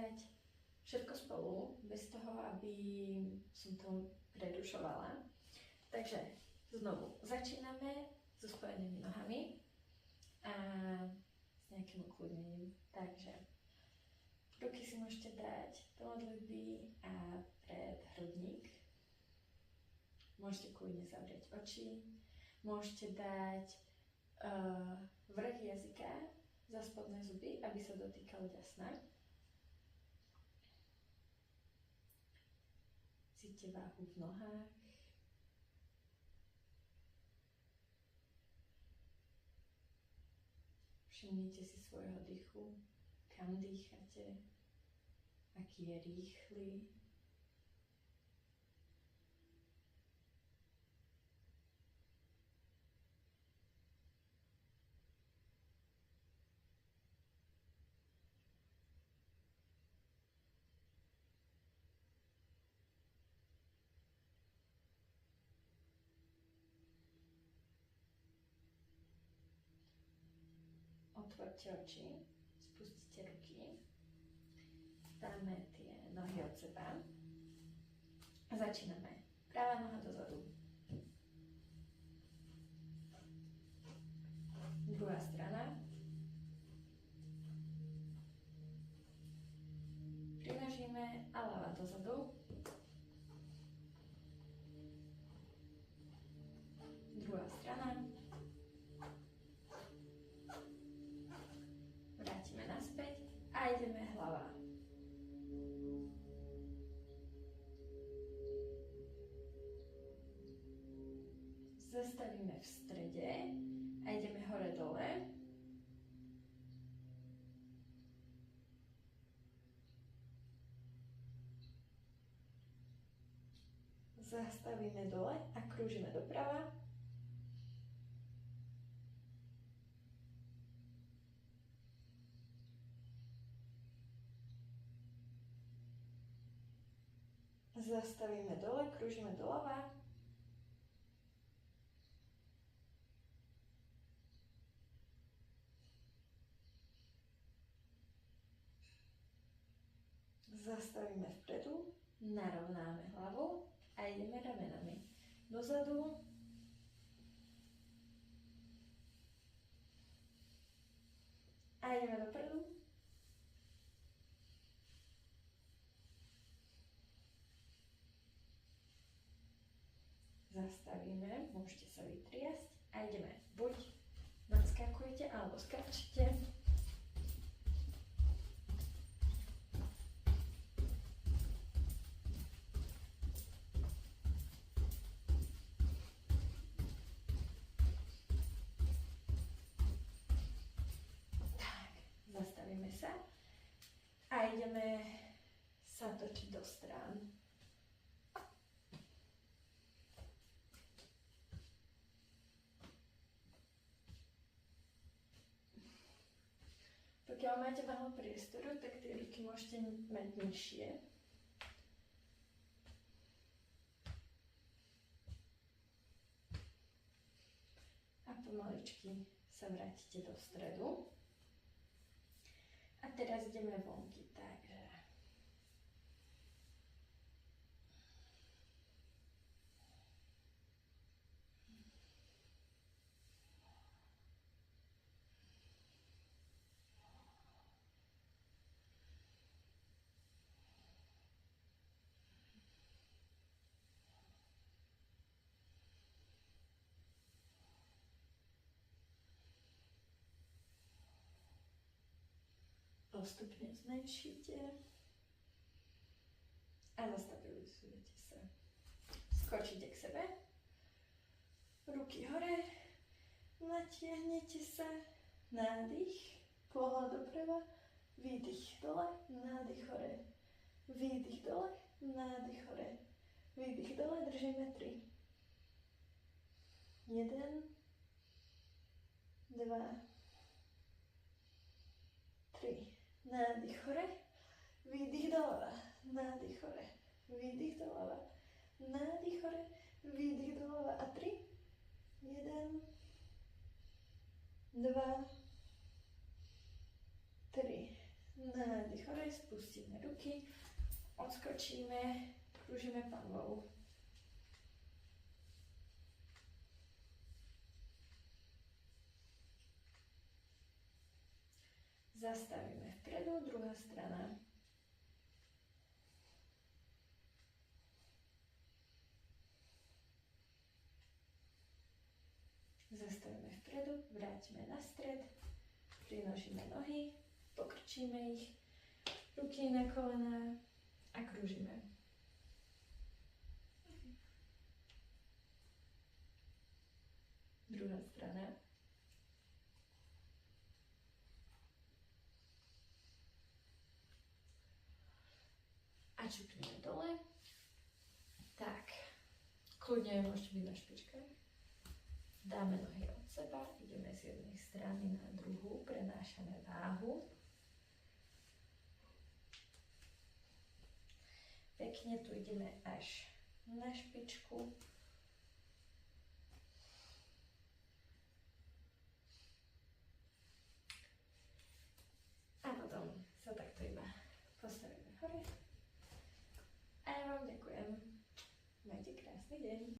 povedať všetko spolu, bez toho, aby som to prerušovala. Takže znovu začíname so spojenými nohami a s nejakým ukludnením. Takže ruky si môžete dať do modlitby a pred hrudník. Môžete kľudne zavrieť oči. Môžete dať vrch jazyka za spodné zuby, aby sa dotýkali ďasna. Cítite váhu v nohách. Všimnite si svojho dýchu, kam dýchate, aký je rýchly. Otvorte oči, spustite ruky, dáme tie nohy od seba a začíname. Pravá noha dozadu, druhá strana, prinožíme a ľava dozadu, druhá strana, vrátime naspäť a ideme hlava. Zastavíme v strede a ideme hore-dole. Zastavíme dole a krúžime doprava. Zastavíme dole, krúžime doľava. Zastavíme vpredu, narovnáme hlavu a ideme ramenami dozadu. A ideme dopredu. Zastavíme, môžete sa vytriasť a ideme. Buď nadskakujete alebo skáčete. Tak, zastavíme sa a ideme sa točiť do strán. Pokiaľ máte málo priestoru, tak tie ruky môžete mať nižšie. A pomaličky sa vrátite do stredu. A teraz ideme vonky, takže postupne zmenšíte a zastabilizujete sa. Skočíte k sebe, ruky hore, natiahnete sa, nádych, pohľad doprava, výdych dole, nádych hore, výdych dole, nádych hore, výdych dole, držíme 3. 1, 2, 3. Nádych hore, výdych doľava, nádych hore, výdych doľava, nádych hore, výdych doľava a 3. 1, 2, 3. Nádych hore, spustíme ruky, odskočíme, kružíme panvou. Zastavíme vpredu, druhá strana. Zastavíme vpredu, vrátime na stred, prinožíme nohy, pokrčíme ich, ruky na kolená a kružíme. Druhá strana. A čupneme dole. Tak, kľudne môžete byť na špičkách. Dáme nohy od seba, ideme z jednej strany na druhú, prenášame váhu. Pekne tu ideme až na špičku. A potom sa takto iba postavíme hore. A ja vám ďakujem. Majte krásny deň.